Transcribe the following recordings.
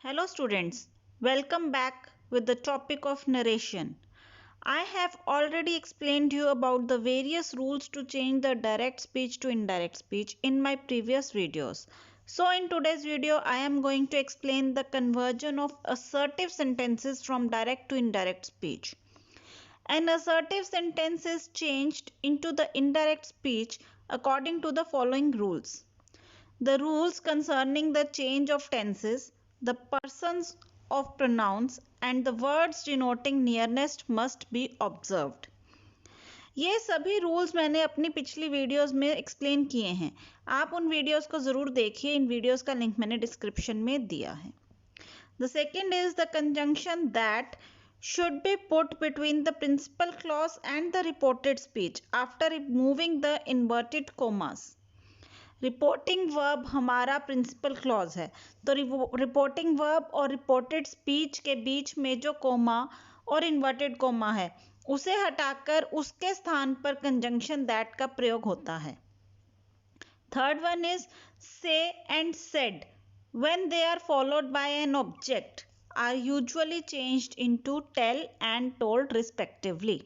Hello students, welcome back with the topic of narration. I have already explained you about the various rules to change the direct speech to indirect speech in my previous videos. So in today's video I am going to explain the conversion of assertive sentences from direct to indirect speech. An assertive sentence is changed into the indirect speech according to the following rules. The rules concerning the change of tenses, the persons of pronouns and the words denoting nearness must be observed. ये सभी rules मैंने अपनी पिछली videos में explain किए हैं. आप उन वीडियोस को ज़रूर देखिए. इन वीडियोस का लिंक मैंने डिस्क्रिप्शन में दिया है. The second is the conjunction that should be put between the principal clause and the reported speech after removing the inverted commas. Reporting verb हमारा प्रिंसिपल क्लॉज है. तो रिपोर्टिंग वर्ब और reported speech के बीच में जो कोमा और inverted coma है उसे हटाकर उसके स्थान पर कंजंक्शन दैट का प्रयोग होता है. Third one is say and said when they are followed by an object are usually changed into tell and told respectively.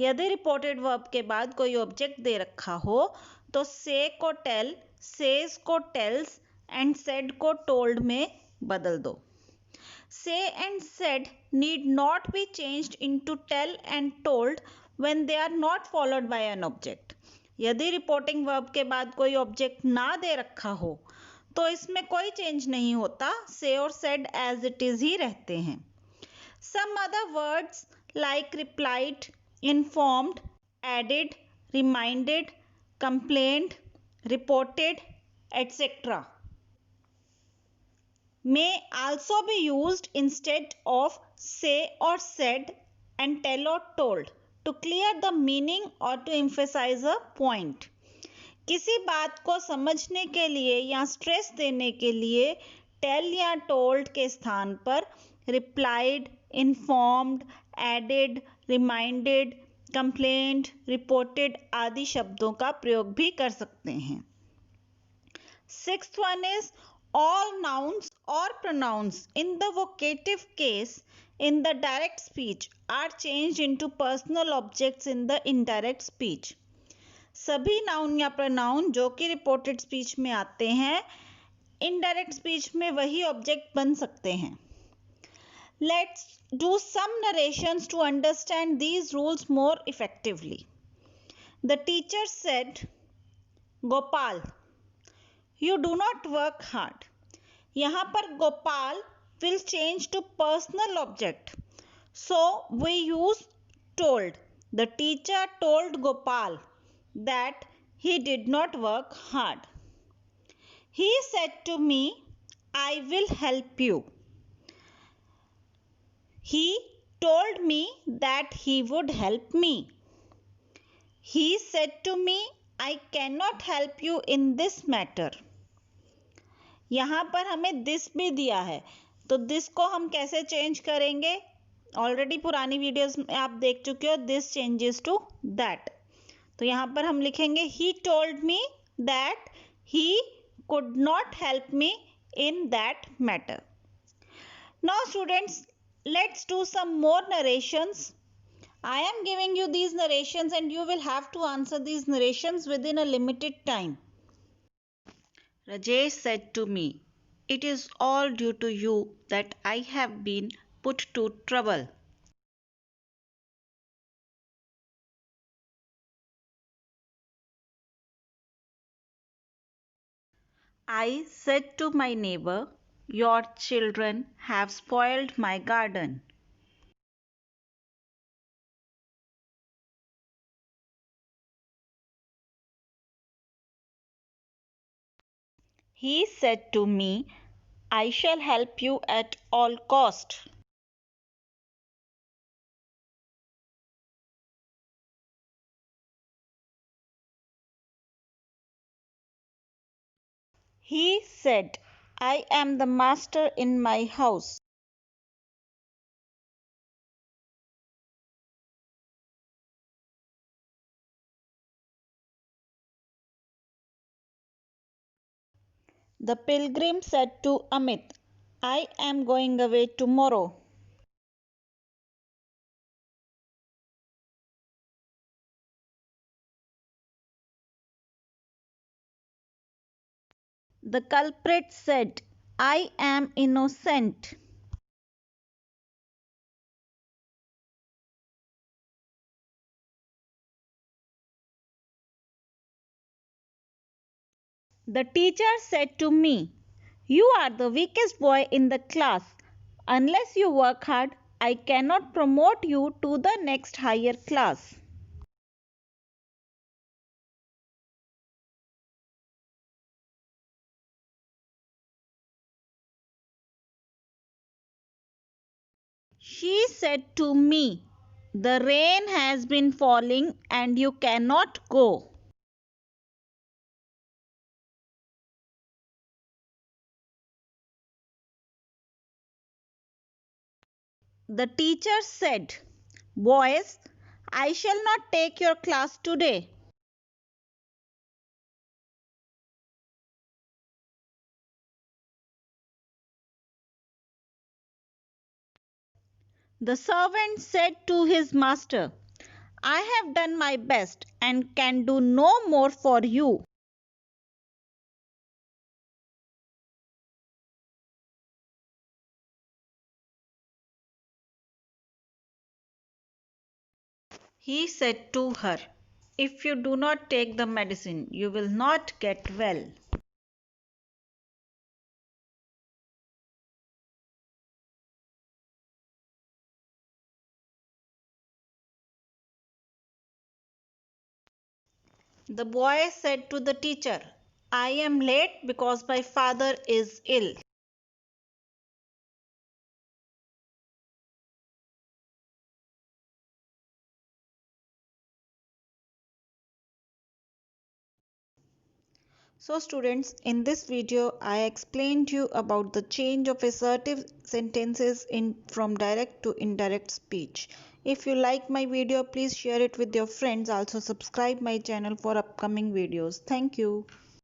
यदि रिपोर्टेड वर्ब के बाद कोई ऑब्जेक्ट दे रखा हो तो से को टेल, सेज को टेल्स एंड सेड को टोल्ड में बदल दो. Say and said need not be changed into tell and told when they are not followed by an object. यदि रिपोर्टिंग वर्ब के बाद कोई ऑब्जेक्ट ना दे रखा हो तो इसमें कोई चेंज नहीं होता. से और सेड एज इट इज ही रहते हैं. Some other words like replied, informed, added, reminded, complained, reported, etc. may also be used instead of say or said and tell or told to clear the meaning or to emphasize a point. किसी बात को समझने के लिए या stress देने के लिए टेल या टोल्ड के स्थान पर replied, informed, added, reminded, complaint, reported आदि शब्दों का प्रयोग भी कर सकते हैं. Sixth one is all nouns or pronouns in the vocative case in the direct speech are changed into personal objects in the indirect speech. सभी नाउन या प्रोनाउन जो कि रिपोर्टेड स्पीच में आते हैं इनडायरेक्ट स्पीच में वही ऑब्जेक्ट बन सकते हैं. Let's do some narrations to understand these rules more effectively. The teacher said, Gopal, you do not work hard. यहाँ पर Gopal will change to personal object. So we use told. The teacher told Gopal that he did not work hard. He said to me, I will help you. He told me that he would help me. He said to me, I cannot help you in this matter. यहाँ पर हमें this भी दिया है तो this को हम कैसे चेंज करेंगे. ऑलरेडी पुरानी वीडियोस में आप देख चुके हो. This changes to that. तो यहाँ पर हम लिखेंगे he told me that he could not help me in that matter. Now students, let's do some more narrations. I am giving you these narrations and you will have to answer these narrations within a limited time. Rajesh said to me, it is all due to you that I have been put to trouble. I said to my neighbor, your children have spoiled my garden. He said to me, I shall help you at all cost. He said, I am the master in my house. The pilgrim said to Amit, I am going away tomorrow. The culprit said, I am innocent. The teacher said to me, you are the weakest boy in the class. Unless you work hard, I cannot promote you to the next higher class. She said to me, the rain has been falling and you cannot go. The teacher said, boys, I shall not take your class today. The servant said to his master, I have done my best and can do no more for you. He said to her, if you do not take the medicine, you will not get well. The boy said to the teacher, I am late because my father is ill. So students, in this video I explained you about the change of assertive sentences from direct to indirect speech. If you like my video, please share it with your friends. Also subscribe my channel for upcoming videos. Thank you.